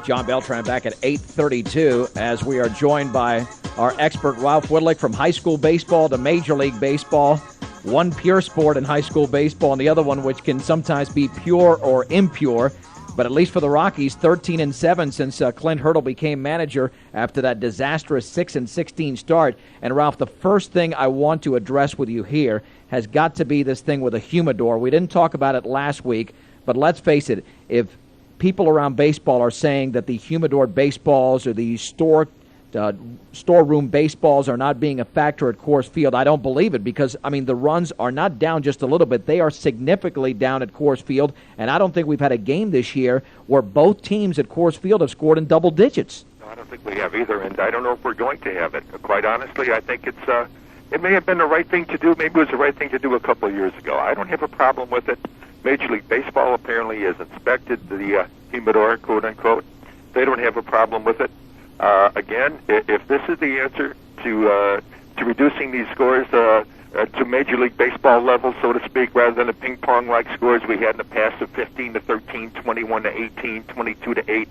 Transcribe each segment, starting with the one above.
John Beltran back at 8:32 as we are joined by our expert Ralph Widlic from high school baseball to Major League Baseball. One pure sport in high school baseball and the other one which can sometimes be pure or impure. But at least for the Rockies, 13-7 since Clint Hurdle became manager after that disastrous 6-16 start. And Ralph, the first thing I want to address with you here has got to be this thing with a humidor. We didn't talk about it last week, but let's face it, if people around baseball are saying that the humidor baseballs or the storeroom baseballs are not being a factor at Coors Field, I don't believe it because, I mean, the runs are not down just a little bit. They are significantly down at Coors Field, and I don't think we've had a game this year where both teams at Coors Field have scored in double digits. No, I don't think we have either, and I don't know if we're going to have it. Quite honestly, I think it may have been the right thing to do. Maybe it was the right thing to do a couple of years ago. I don't have a problem with it. Major League Baseball apparently has inspected the humidor, quote-unquote. They don't have a problem with it. Again, if this is the answer to reducing these scores to Major League Baseball levels, so to speak, rather than the ping-pong-like scores we had in the past of 15-13, 21-18, 22-8,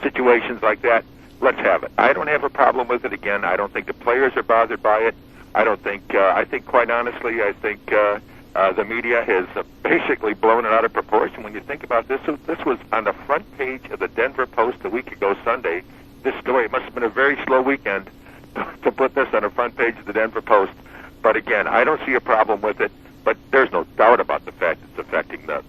situations like that, let's have it. I don't have a problem with it. Again, I don't think the players are bothered by it. I think, quite honestly, I think the media has basically blown it out of proportion. When you think about this, this was on the front page of the Denver Post a week ago Sunday. This story, it must have been a very slow weekend to put this on the front page of the Denver Post. But again, I don't see a problem with it. But there's no doubt about the fact it's affecting the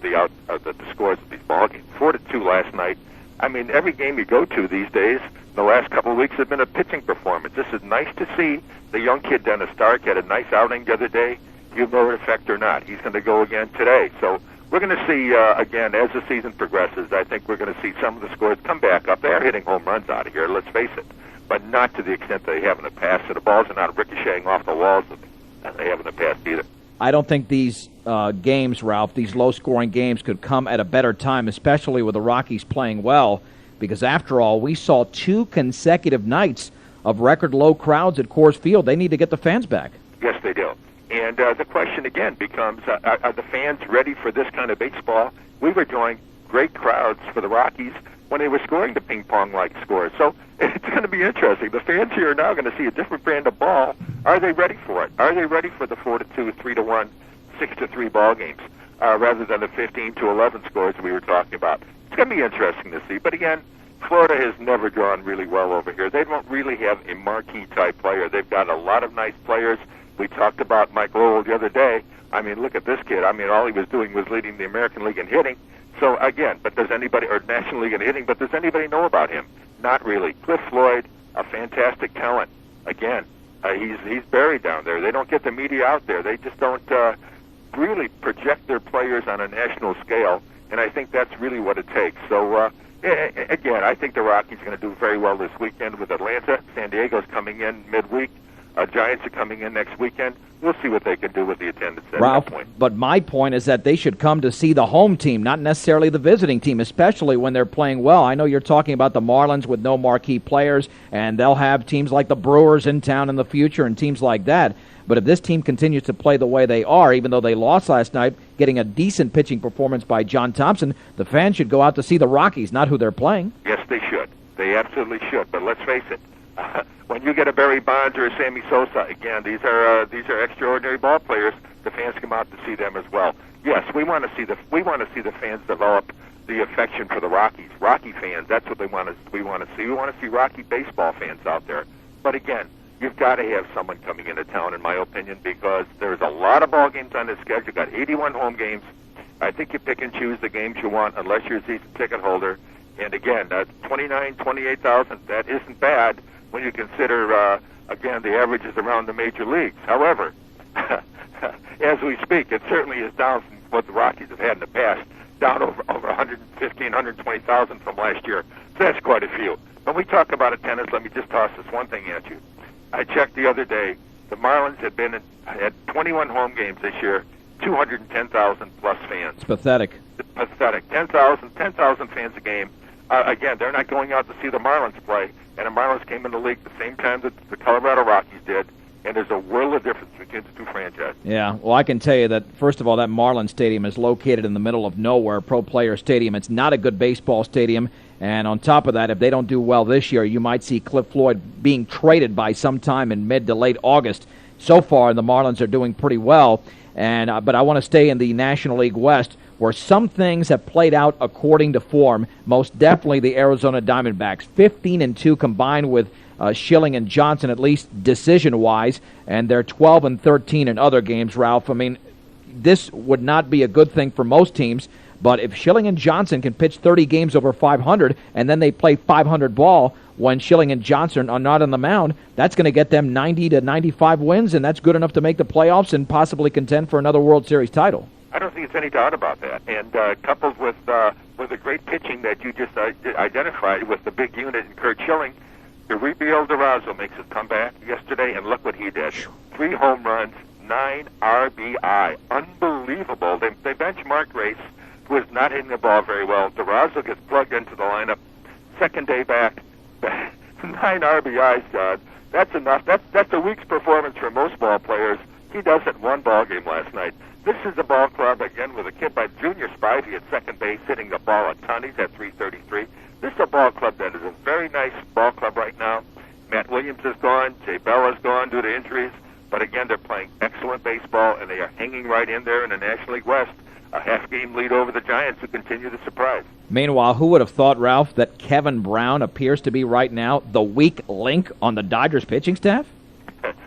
scores of these ball games. 4-2 last night. I mean, every game you go to these days, the last couple of weeks, have been a pitching performance. This is nice to see. The young kid, Dennis Stark, had a nice outing the other day. You know it effect or not. He's going to go again today. So we're going to see, again, as the season progresses, I think we're going to see some of the scores come back up. They are hitting home runs out of here, let's face it, but not to the extent they have in the past. So the balls are not ricocheting off the walls that they have in the past either. I don't think these games, Ralph, these low-scoring games could come at a better time, especially with the Rockies playing well, because after all, we saw 2 consecutive nights of record-low crowds at Coors Field. They need to get the fans back. Yes, they do. And the question again becomes, are the fans ready for this kind of baseball? We were drawing great crowds for the Rockies when they were scoring the ping-pong-like scores. So it's going to be interesting. The fans here are now going to see a different brand of ball. Are they ready for it? Are they ready for the 4-2, 3-1, 6-3 ball games rather than the 15-11 scores we were talking about? It's going to be interesting to see. But again, Florida has never drawn really well over here. They don't really have a marquee-type player. They've got a lot of nice players. We talked about Mike Lowell the other day. I mean, look at this kid. I mean, all he was doing was leading the American League in hitting. So, again, but does anybody, or National League in hitting, but does anybody know about him? Not really. Cliff Floyd, a fantastic talent. Again, he's buried down there. They don't get the media out there. They just don't really project their players on a national scale, and I think that's really what it takes. So, again, I think the Rockies are going to do very well this weekend with Atlanta. San Diego's coming in midweek. Giants are coming in next weekend. We'll see what they can do with the attendance at Ralph, that point. But my point is that they should come to see the home team, not necessarily the visiting team, especially when they're playing well. I know you're talking about the Marlins with no marquee players, and they'll have teams like the Brewers in town in the future and teams like that. But if this team continues to play the way they are, even though they lost last night, getting a decent pitching performance by John Thompson, the fans should go out to see the Rockies, not who they're playing. Yes, they should. They absolutely should. But let's face it. When you get a Barry Bonds or a Sammy Sosa, again, these are extraordinary ball players. The fans come out to see them as well. Yes, we want to see the fans develop the affection for the Rockies. Rocky fans, that's what we want to see. We want to see Rocky baseball fans out there. But again, you've got to have someone coming into town, in my opinion, because there's a lot of ball games on this schedule. You've got 81 home games. I think you pick and choose the games you want, unless you're a season ticket holder. And again, 28,000, that isn't bad when you consider, again, the averages around the major leagues. However, as we speak, it certainly is down from what the Rockies have had in the past, down over 115, 120,000 from last year. So that's quite a few. When we talk about attendance, let me just toss this one thing at you. I checked the other day. The Marlins had 21 home games this year, 210,000 plus fans. It's pathetic. It's pathetic. 10,000 fans a game. Again, they're not going out to see the Marlins play, and the Marlins came in the league at the same time that the Colorado Rockies did, and there's a world of difference between the two franchises. Yeah, well, I can tell you that, first of all, that Marlins Stadium is located in the middle of nowhere, Pro Player Stadium. It's not a good baseball stadium, And on top of that, if they don't do well this year, you might see Cliff Floyd being traded by sometime in mid to late August. So far, the Marlins are doing pretty well. But I want to stay in the National League West, where some things have played out according to form. Most definitely the Arizona Diamondbacks, 15-2 combined with Schilling and Johnson, at least decision-wise, and they're 12-13 in other games, Ralph. I mean, this would not be a good thing for most teams, but if Schilling and Johnson can pitch 30 games over 500 and then they play 500 ball when Schilling and Johnson are not on the mound, that's going to get them 90 to 95 wins, and that's good enough to make the playoffs and possibly contend for another World Series title. I don't think there's any doubt about that. And coupled with the great pitching that you just identified with the big unit in Kurt Schilling, Uribe Durazo makes his comeback yesterday, and look what he did. 3 home runs, 9 RBI. Unbelievable. They benchmarked Grace, who is not hitting the ball very well. Durazo gets plugged into the lineup. Second day back, 9 RBIs, John. That's enough. That's a week's performance for most ball players. He does it in one ball game last night. This is a ball club, again, with a kid by Junior Spivey at second base, hitting the ball a ton. He's at 333. This is a ball club that is a very nice ball club right now. Matt Williams is gone. Jay Bell is gone due to injuries. But again, they're playing excellent baseball, and they are hanging right in there in the National League West. A half-game lead over the Giants, who continue to surprise. Meanwhile, who would have thought, Ralph, that Kevin Brown appears to be right now the weak link on the Dodgers pitching staff?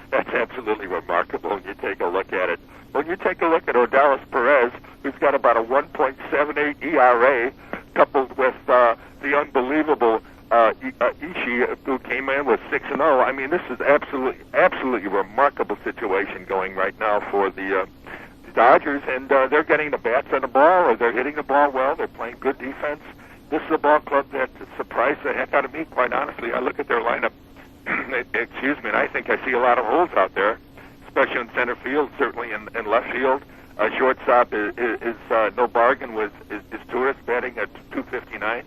That's absolutely remarkable when you take a look at it. When you take a look at Odalis Perez, who's got about a 1.78 ERA, coupled with the unbelievable Ishii, who came in with 6-0. I mean, this is absolutely remarkable situation going right now for the Dodgers, and they're getting the bats on the ball, or they're hitting the ball well. They're playing good defense. This is a ball club that surprised the heck out of me, quite honestly. I look at their lineup, excuse me, and I think I see a lot of holes out there, especially in center field, certainly in left field. Shortstop is no bargain with is Tourist batting at 259.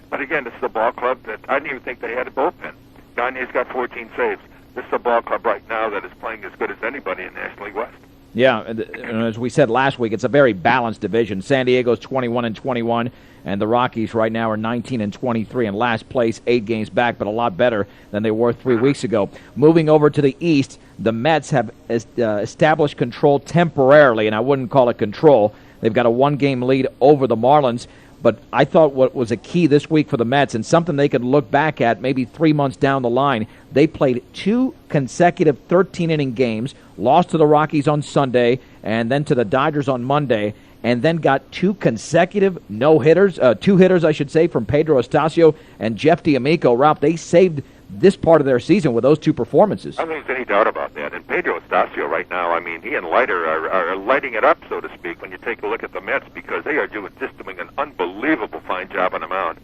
But again, this is a ball club that I didn't even think they had a bullpen. Gagne's got 14 saves. This is a ball club right now that is playing as good as anybody in National League West. Yeah, as we said last week, it's a very balanced division. San Diego's 21-21, and the Rockies right now are 19-23 in last place, 8 games back, but a lot better than they were 3 weeks ago. Moving over to the East, the Mets have established control temporarily, and I wouldn't call it control. They've got a 1-game lead over the Marlins. But I thought what was a key this week for the Mets, and something they could look back at maybe 3 months down the line, they played 2 consecutive 13-inning games, lost to the Rockies on Sunday, and then to the Dodgers on Monday, and then got 2 consecutive no-hitters, 2 hitters, I should say, from Pedro Estacio and Jeff D'Amico. Ralph, they saved this part of their season with those 2 performances. I don't think there's any doubt about that. And Pedro Estacio right now, I mean, he and Leiter are lighting it up, so to speak, when you take a look at the Mets, because they are just doing an unbelievable fine job on the mound.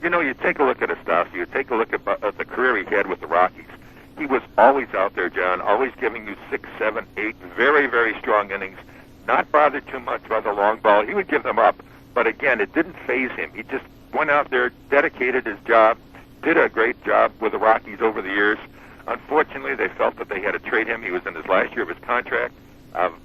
You know, you take a look at Estacio, you take a look at the career he had with the Rockies. He was always out there, John, always giving you 6, 7, 8 very, very strong innings, not bothered too much by the long ball. He would give them up. But again, it didn't faze him. He just went out there, dedicated his job, did a great job with the Rockies over the years. Unfortunately, they felt that they had to trade him. He was in his last year of his contract.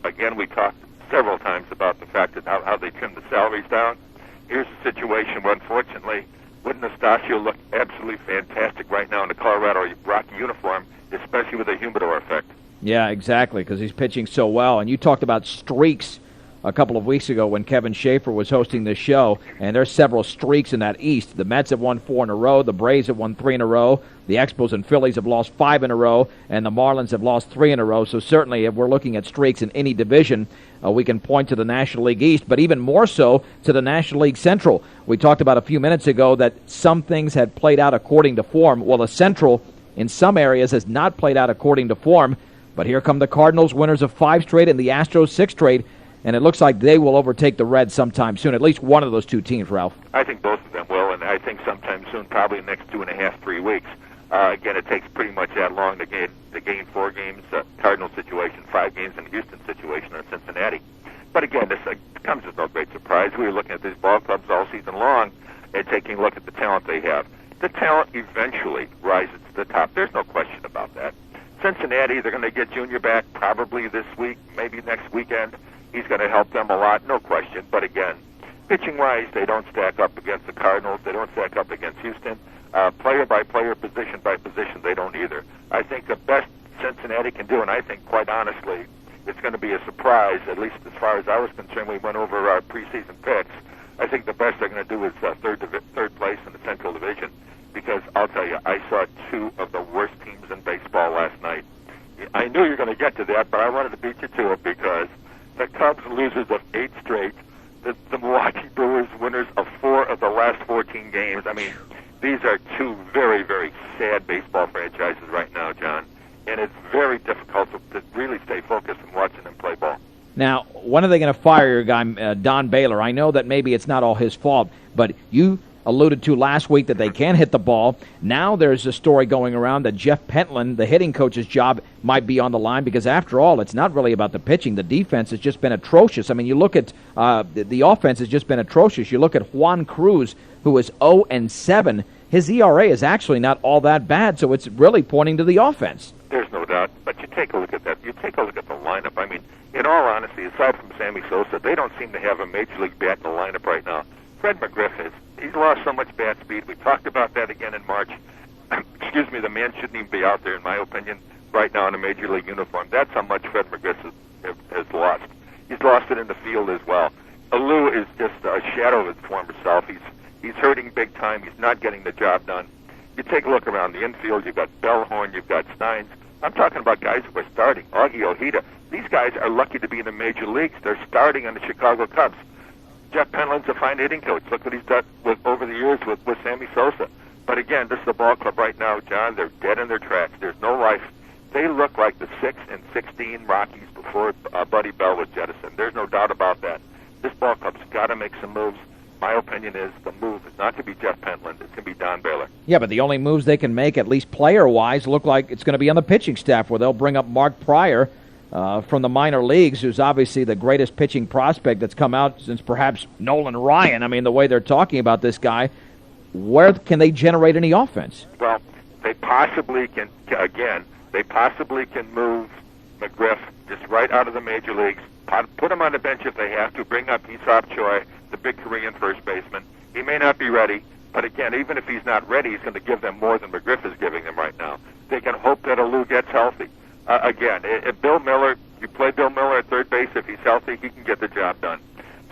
Again, we talked several times about the fact that how they trimmed the salaries down. Here's a situation where, unfortunately, wouldn't Estacio look absolutely fantastic right now in the Colorado Rocky uniform, especially with the humidor effect? Yeah, exactly, because he's pitching so well. And you talked about streaks a couple of weeks ago when Kevin Schaefer was hosting this show, and there's several streaks in that East. The Mets have won 4 in a row, the Braves have won 3 in a row, the Expos and Phillies have lost 5 in a row, and the Marlins have lost 3 in a row. So certainly if we're looking at streaks in any division, we can point to the National League East, but even more so to the National League Central. We talked about a few minutes ago that some things had played out according to form. Well, the Central, in some areas, has not played out according to form, but here come the Cardinals, winners of 5 straight, and the Astros 6 straight. And it looks like they will overtake the Reds sometime soon, at least one of those 2 teams, Ralph. I think both of them will, and I think sometime soon, probably the next 2.5, 3 weeks. Again, it takes pretty much that long to gain 4 games, Cardinal situation, 5 games in the Houston situation, or Cincinnati. But again, this comes as no great surprise. We were looking at these ball clubs all season long and taking a look at the talent they have. The talent eventually rises to the top. There's no question about that. Cincinnati, they're going to get Junior back probably this week, maybe next weekend. He's going to help them a lot, no question. But again, pitching-wise, they don't stack up against the Cardinals. They don't stack up against Houston. Player by player, position by position, they don't either. I think the best Cincinnati can do, and I think, quite honestly, it's going to be a surprise, at least as far as I was concerned. We went over our preseason picks. I think the best they're going to do is third place in the Central Division, because I'll tell you, I saw two of the worst teams in baseball last night. I knew you were going to get to that, but I wanted to beat you to it because the Cubs losers of 8 straight, the Milwaukee Brewers winners of 4 of the last 14 games. I mean, these are two very, very sad baseball franchises right now, John, and it's very difficult to really stay focused and watching them play ball. Now, when are they going to fire your guy, Don Baylor? I know that maybe it's not all his fault, but you alluded to last week that they can hit the ball. Now there's a story going around that Jeff Pentland, the hitting coach's job, might be on the line because, after all, it's not really about the pitching. The defense has just been atrocious. I mean, you look at the offense has just been atrocious. You look at Juan Cruz, who is 0-7. His ERA is actually not all that bad, so it's really pointing to the offense. There's no doubt, but you take a look at that. You take a look at the lineup. I mean, in all honesty, aside from Sammy Sosa, they don't seem to have a major league bat in the lineup right now. Fred McGriff he's lost so much bat speed. We talked about that again in March. Excuse me, the man shouldn't even be out there, in my opinion, right now in a major league uniform. That's how much Fred McGriff has lost. He's lost it in the field as well. Alou is just a shadow of his former self. He's hurting big time. He's not getting the job done. You take a look around the infield. You've got Bellhorn. You've got Steins. I'm talking about guys who are starting. Augie Ojeda. These guys are lucky to be in the major leagues. They're starting on the Chicago Cubs. Jeff Pentland's a fine hitting coach. Look what he's done over the years with Sammy Sosa. But again, this is the ball club right now, John. They're dead in their tracks. There's no life. They look like the 6 and 16 Rockies before Buddy Bell was jettisoned. There's no doubt about that. This ball club's got to make some moves. My opinion is the move is not to be Jeff Pentland. It's going to be Don Baylor. Yeah, but the only moves they can make, at least player-wise, look like it's going to be on the pitching staff, where they'll bring up Mark Pryor from the minor leagues, who's obviously the greatest pitching prospect that's come out since perhaps Nolan Ryan. I mean, the way they're talking about this guy, where can they generate any offense? Well, they possibly can, again, move McGriff just right out of the major leagues, put him on the bench if they have to, bring up Isop Choi, the big Korean first baseman. He may not be ready, but again, even if he's not ready, he's going to give them more than McGriff is giving them right now. They can hope that Alou gets healthy. Again, if Bill Miller, you play Bill Miller at third base, if he's healthy, he can get the job done.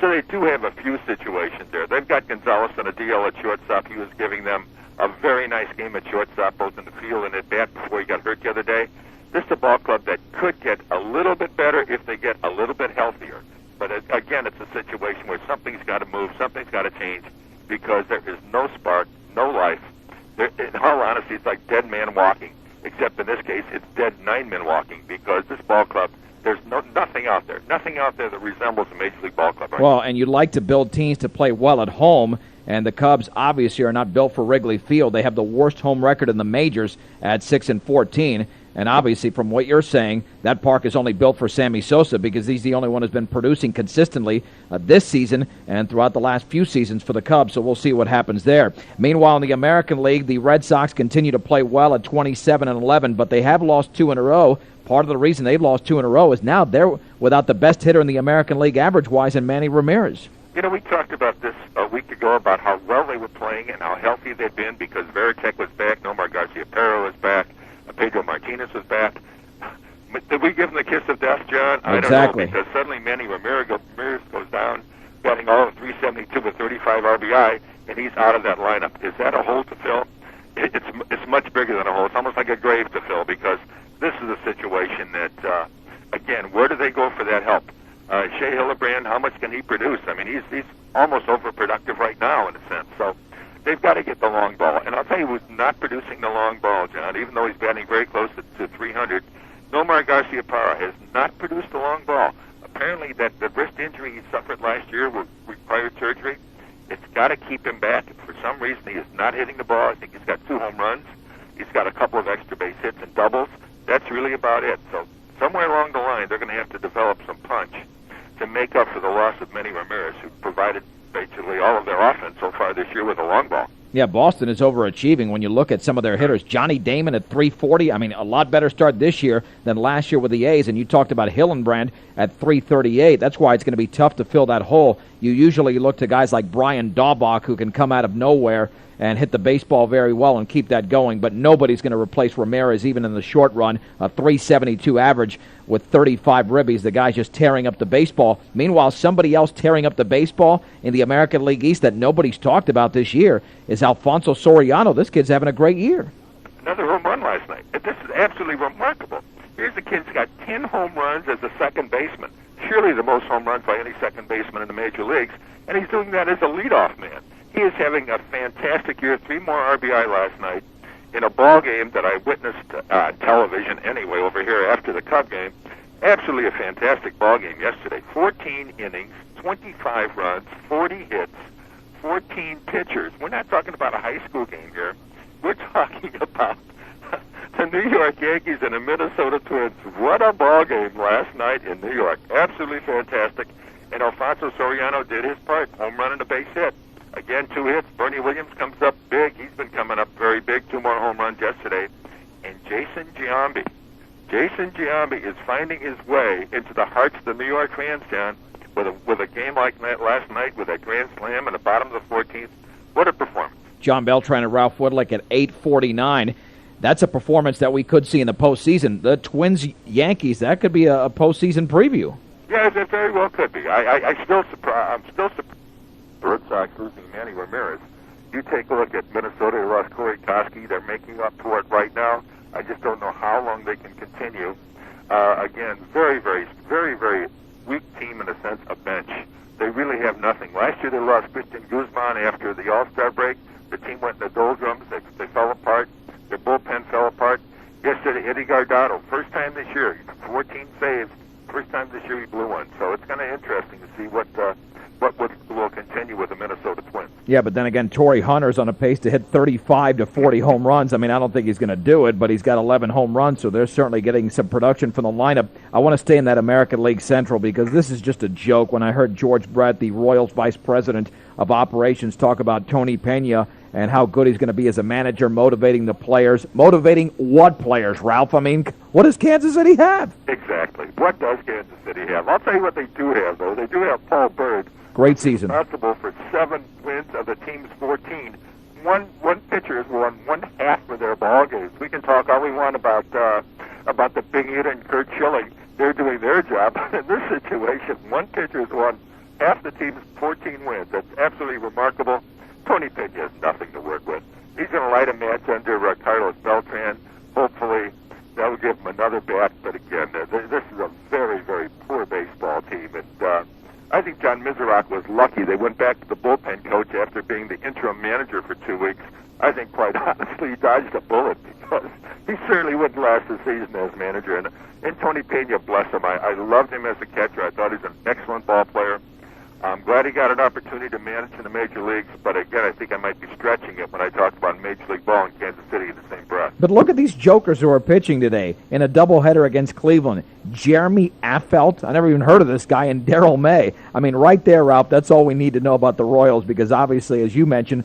So they do have a few situations there. They've got Gonzalez on a DL at shortstop. He was giving them a very nice game at shortstop, both in the field and at bat before he got hurt the other day. This is a ball club that could get a little bit better if they get a little bit healthier. But again, it's a situation where something's got to move, something's got to change, because there is no spark, no life. In all honesty, it's like dead man walking, except in this case, it's dead 9 men walking, because this ball club, there's nothing out there that resembles a Major League ball club. Right? Well, and you'd like to build teams to play well at home, and the Cubs obviously are not built for Wrigley Field. They have the worst home record in the majors at 6-14. And obviously, from what you're saying, that park is only built for Sammy Sosa because he's the only one who's been producing consistently this season and throughout the last few seasons for the Cubs, so we'll see what happens there. Meanwhile, in the American League, the Red Sox continue to play well at 27-11, but they have lost 2 in a row. Part of the reason they've lost 2 in a row is now they're without the best hitter in the American League average-wise in Manny Ramirez. You know, we talked about this a week ago about how well they were playing and how healthy they'd been because Veritek was back, Nomar Garciaparra was back, Pedro Martinez was back. Did we give him the kiss of death, John? I don't know, because suddenly Manny Ramirez goes down, batting all of 372 with 35 RBI, and he's out of that lineup. Is that a hole to fill? It's much bigger than a hole. It's almost like a grave to fill because this is a situation that, again, where do they go for that help? Shea Hildebrand, how much can he produce? I mean, he's almost overproductive right now in a sense. So they've got to get the long ball. And I'll tell you who's not producing the long ball, John, even though he's batting very close to 300. Nomar Garciaparra has not produced the long ball. Apparently the wrist injury he suffered last year required surgery. It's got to keep him back. For some reason, he is not hitting the ball. I think he's got 2 home runs. He's got a couple of extra base hits and doubles. That's really about it. So somewhere along the line, they're going to have to develop some punch to make up for the loss of Manny Ramirez, who provided basically all of their offense so far this year with a long ball. Yeah, Boston is overachieving when you look at some of their hitters. Johnny Damon at 340. I mean, a lot better start this year than last year with the A's. And you talked about Hillenbrand at 338. That's why it's going to be tough to fill that hole. You usually look to guys like Brian Daubach, who can come out of nowhere and hit the baseball very well and keep that going. But nobody's going to replace Ramirez even in the short run. A 372 average with 35 ribbies. The guy's just tearing up the baseball. Meanwhile, somebody else tearing up the baseball in the American League East that nobody's talked about this year is Alfonso Soriano. This kid's having a great year. Another home run last night. This is absolutely remarkable. Here's a kid who's got 10 home runs as a second baseman. Surely the most home runs by any second baseman in the major leagues. And he's doing that as a leadoff man. He is having a fantastic year. 3 more RBI last night in a ball game that I witnessed on television anyway over here after the Cub game. Absolutely a fantastic ball game yesterday. 14 innings, 25 runs, 40 hits, 14 pitchers. We're not talking about a high school game here. We're talking about the New York Yankees and the Minnesota Twins. What a ball game last night in New York. Absolutely fantastic. And Alfonso Soriano did his part. Home run and a base hit. Again, 2 hits. Bernie Williams comes up big. He's been coming up very big. 2 more home runs yesterday. And Jason Giambi is finding his way into the hearts of the New York fans, John, with a game like that last night with a grand slam in the bottom of the 14th. What a performance. John Beltran and Ralph Widlic at 8:49. That's a performance that we could see in the postseason. The Twins-Yankees, that could be a postseason preview. Yeah, it very well could be. I'm still surprised. The Red Sox losing Manny Ramirez. You take a look at Minnesota. They lost Corey Koski. They're making up for it right now. I just don't know how long they can continue. Again, very, very, very, very weak team in a sense, a bench. They really have nothing. Last year they lost Christian Guzman after the All-Star break. The team went in the doldrums. They fell apart. Their bullpen fell apart. Yesterday, Eddie Guardado, first time this year, 14 saves. First time this year he blew one. So it's kind of interesting to see what will continue with the Minnesota Twins. Yeah, but then again, Torrey Hunter's on a pace to hit 35 to 40 home runs. I mean, I don't think he's going to do it, but he's got 11 home runs, so they're certainly getting some production from the lineup. I want to stay in that American League Central because this is just a joke. When I heard George Brett, the Royals Vice President of Operations, talk about Tony Pena and how good he's going to be as a manager, motivating the players. Motivating what players, Ralph? I mean, what does Kansas City have? Exactly. What does Kansas City have? I'll tell you what they do have, though. They do have Paul Bird. Great season. Responsible for 7 wins of the team's 14. One pitcher has won 1/2 of their ball games. We can talk all we want about the Big Eater and Kurt Schilling. They're doing their job. In this situation, one pitcher has won half the team's 14 wins. That's absolutely remarkable. Tony Pena has nothing to work with. He's going to light a match under Carlos Beltran. Hopefully, that will give him another bat. But again, this is a very, very poor baseball team. And I think John Miserock was lucky. They went back to the bullpen coach after being the interim manager for 2 weeks. I think, quite honestly, he dodged a bullet because he certainly wouldn't last the season as manager. And Tony Pena, bless him, I loved him as a catcher. I thought he was an excellent ball player. I'm glad he got an opportunity to manage in the major leagues, but again, I think I might be stretching it when I talk about Major League Ball in Kansas City in the same breath. But look at these jokers who are pitching today in a doubleheader against Cleveland. Jeremy Affeldt, I never even heard of this guy, and Darrell May. I mean, right there, Ralph, that's all we need to know about the Royals because obviously, as you mentioned,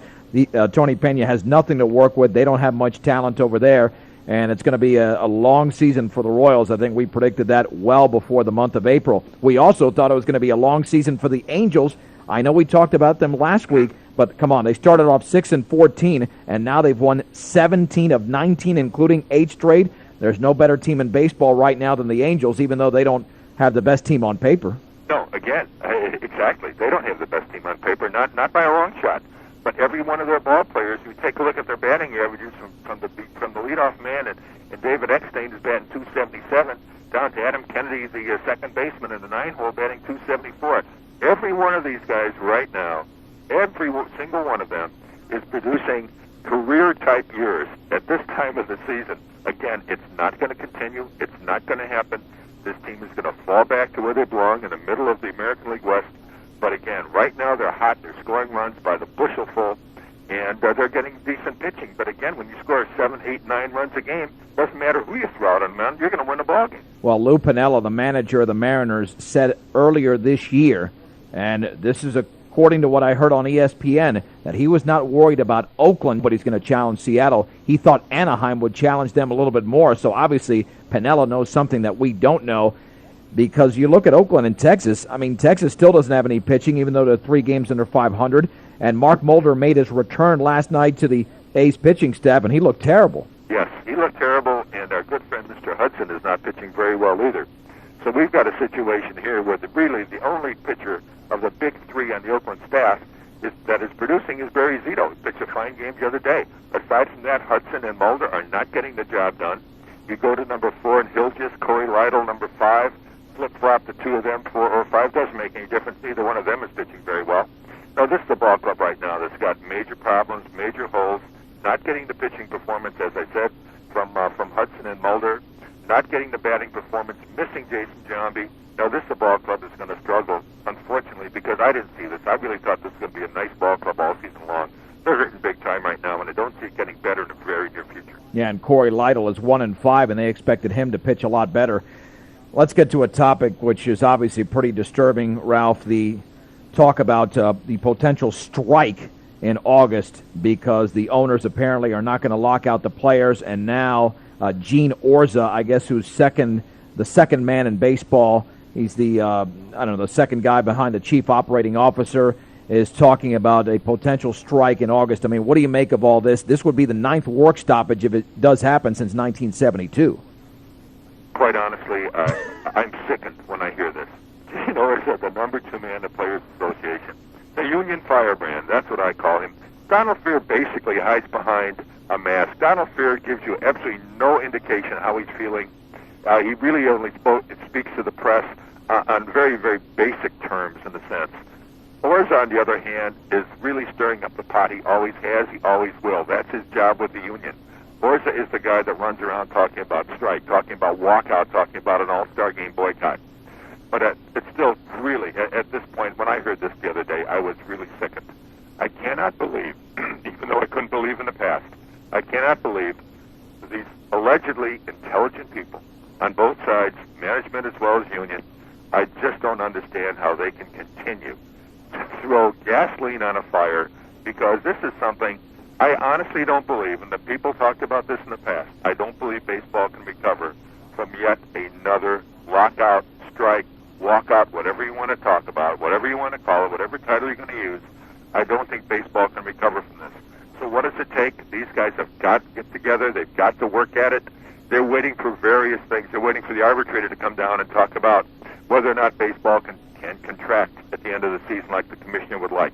Tony Pena has nothing to work with. They don't have much talent over there. And it's going to be a long season for the Royals. I think we predicted that well before the month of April. We also thought it was going to be a long season for the Angels. I know we talked about them last week, but come on, they started off 6-14, and now they've won 17 of 19, including 8 straight. There's no better team in baseball right now than the Angels, even though they don't have the best team on paper. No, again, exactly. They don't have the best team on paper, not by a long shot. But every one of their ball players, you take a look at their batting averages from the leadoff man and David Eckstein is batting .277 down to Adam Kennedy, the second baseman in the 9-hole, batting .274. Every one of these guys right now, every single one of them is producing career-type years at this time of the season. Again, it's not going to continue. It's not going to happen. This team is going to fall back to where they belong in the middle of the American League West. But again, right now they're hot. They're scoring runs by the bushelful, and they're getting decent pitching. But again, when you score 7, 8, 9 runs a game, doesn't matter who you throw out on the mound, you're going to win a ball game. Well, Lou Piniella, the manager of the Mariners, said earlier this year, and this is a according to what I heard on ESPN, that he was not worried about Oakland, but he's going to challenge Seattle. He thought Anaheim would challenge them a little bit more. So obviously Piniella knows something that we don't know, because you look at Oakland and Texas. I mean, Texas still doesn't have any pitching, even though they're 3 games under 500. And Mark Mulder made his return last night to the A's pitching staff, and he looked terrible. Yes, he looked terrible, and our good friend Mr. Hudson is not pitching very well either. So we've got a situation here where really the only pitcher of the big 3 on the Oakland staff that is producing is Barry Zito. He pitched a fine game the other day. Aside from that, Hudson and Mulder are not getting the job done. You go to number 4 in Hilgis, Corey Lytle, number 5, flip-flop the 2 of them, 4 or 5. Doesn't make any difference. Neither one of them is pitching very well. No, this is the ball club right now that's got major problems, major holes, not getting the pitching performance, as I said, from Hudson and Mulder, not getting the batting performance, missing Jason Giambi. Now, this is a ball club that's going to struggle, unfortunately, because I didn't see this. I really thought this was going to be a nice ball club all season long. They're hurting big time right now, and I don't see it getting better in the very near future. Yeah, and Corey Lytle is 1-5, and they expected him to pitch a lot better. Let's get to a topic which is obviously pretty disturbing, Ralph. The talk about the potential strike in August, because the owners apparently are not going to lock out the players, and now Gene Orza, I guess, who's the second man in baseball, he's the second guy behind the chief operating officer, is talking about a potential strike in August. I mean, what do you make of all this? This would be the 9th work stoppage if it does happen since 1972. Quite honestly, I'm sickened when I hear this. Gene Orza, the number 2 man in the Players Association, the union firebrand, that's what I call him. Donald Fear basically hides behind a mask. Donald Fear gives you absolutely no indication how he's feeling. He really only speaks to the press on very, very basic terms, in a sense. Orza, on the other hand, is really stirring up the pot. He always has, he always will. That's his job with the union. Orza is the guy that runs around talking about strike, talking about walkout, talking about an all-star game boycott. But it's still really, at this point, when I heard this the other day, I was really sickened. I cannot believe, even though I couldn't believe in the past, I cannot believe these allegedly intelligent people on both sides, management as well as union, I just don't understand how they can continue to throw gasoline on a fire, because this is something I honestly don't believe, and the people talked about this in the past, I don't believe baseball can recover from yet another lockout, strike, walkout, whatever you want to talk about, whatever you want to call it, whatever title you're going to use. I don't think baseball can recover from this. So what does it take? These guys have got to get together. They've got to work at it. They're waiting for various things. They're waiting for the arbitrator to come down and talk about whether or not baseball can contract at the end of the season like the commissioner would like.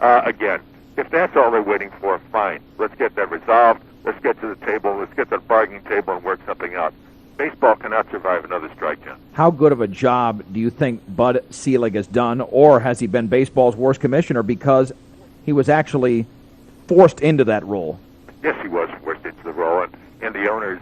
Again, if that's all they're waiting for, fine. Let's get that resolved. Let's get to the table. Let's get to the bargaining table and work something out. Baseball cannot survive another strike, John. How good of a job do you think Bud Selig has done, or has he been baseball's worst commissioner because he was actually forced into that role? Yes, he was forced into the role, and the owners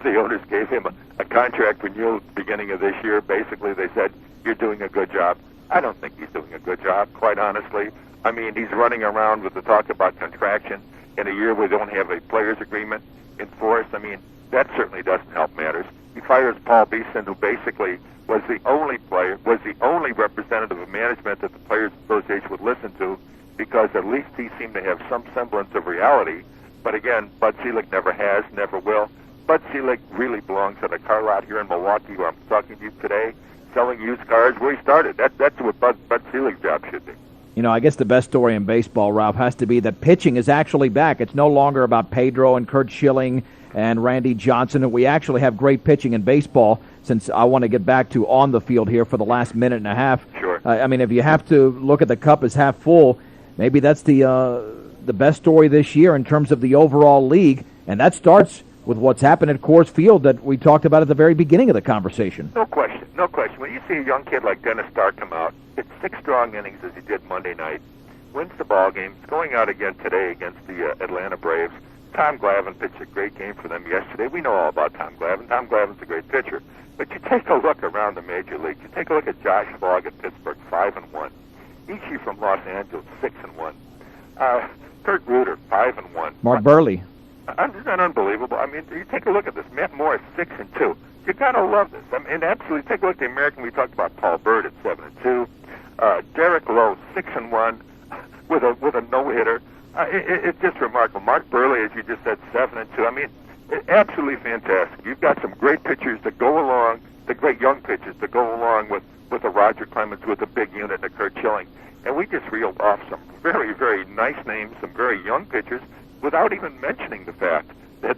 the owners gave him a contract renewal at the beginning of this year. Basically, they said, you're doing a good job. I don't think he's doing a good job, quite honestly. I mean, he's running around with the talk about contraction in a year where they don't have a players' agreement in force. I mean, that certainly doesn't help matters. He fires Paul Beeson, who basically was the only representative of management that the Players Association would listen to, because at least he seemed to have some semblance of reality. But again, Bud Selig never has, never will. Bud Selig really belongs at a car lot here in Milwaukee, where I'm talking to you today, selling used cars, where he started. That's what Bud Selig's job should be. You know, I guess the best story in baseball, Ralph, has to be that pitching is actually back. It's no longer about Pedro and Kurt Schilling and Randy Johnson. We actually have great pitching in baseball, since I want to get back to on the field here for the last minute and a half. Sure. I mean, if you have to look at the cup as half full, maybe that's the best story this year in terms of the overall league, and that starts with what's happened at Coors Field that we talked about at the very beginning of the conversation. No question, no question. When you see a young kid like Dennis Starr come out, it's 6 strong innings as he did Monday night, wins the ball game, he's going out again today against the Atlanta Braves. Tom Glavine pitched a great game for them yesterday. We know all about Tom Glavine. Tom Glavine's a great pitcher. But you take a look around the major leagues. You take a look at Josh Fogg at Pittsburgh, 5-1. Ichi from Los Angeles, 6-1. Kurt Ruder, 5-1. Mark Burley. Isn't that unbelievable? I mean, you take a look at this. Matt Morris, 6-2. You gotta love this. I mean, absolutely. Take a look at the American. We talked about Paul Byrd at 7-2. Derek Lowe, 6-1 with a no-hitter. It's just remarkable. Mark Burley, as you just said, 7-2. I mean, absolutely fantastic. You've got some great pitchers that go along, the great young pitchers that go along with a Roger Clemens, with a big unit, and a Kurt Schilling. And we just reeled off some very, very nice names, some very young pitchers, without even mentioning the fact that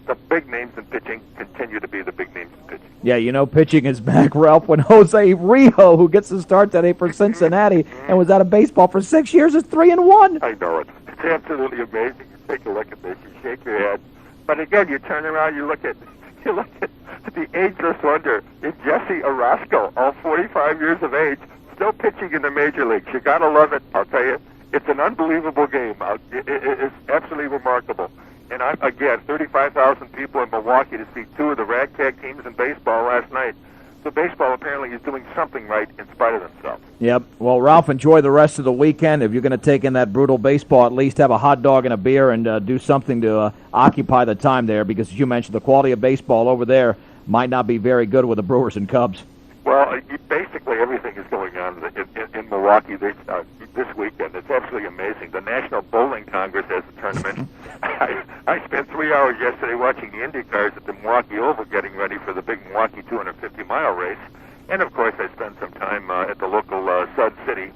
the big names in pitching continue to be the big names in pitching. Yeah, you know, pitching is back, Ralph, when Jose Rio, who gets the start today for Cincinnati and was out of baseball for 6 years, is 3-1. I know it. It's absolutely amazing. You take a look at this, you shake your head. But again, you turn around, you look at the ageless wonder in Jesse Orosco, all 45 years of age, still pitching in the major leagues. You got to love it, I'll tell you. It's an unbelievable game. It's absolutely remarkable. And again, 35,000 people in Milwaukee to see two of the ragtag teams in baseball last night. So baseball apparently is doing something right in spite of themselves. Yep. Well, Ralph, enjoy the rest of the weekend. If you're going to take in that brutal baseball, at least have a hot dog and a beer and do something to occupy the time there, because, as you mentioned, the quality of baseball over there might not be very good with the Brewers and Cubs. Well, basically everything is going on in Milwaukee this weekend. It's absolutely amazing. The National Bowling Congress has a tournament. I spent 3 hours yesterday watching the Indy cars at the Milwaukee Oval getting ready for the big Milwaukee 250-mile race. And, of course, I spent some time at the local Sud City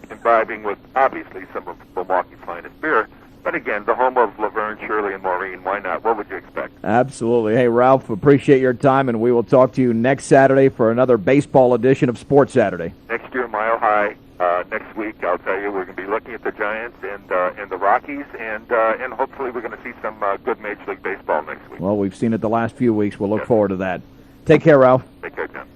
imbibing with, obviously, some of Milwaukee's finest beer. But again, the home of Laverne, Shirley, and Maureen, why not? What would you expect? Absolutely. Hey, Ralph, appreciate your time, and we will talk to you next Saturday for another baseball edition of Sports Saturday. Next year, Mile High. Next week, I'll tell you, we're going to be looking at the Giants and the Rockies, and hopefully we're going to see some good Major League Baseball next week. Well, we've seen it the last few weeks. We'll look forward to that. Take care, Ralph. Take care, John.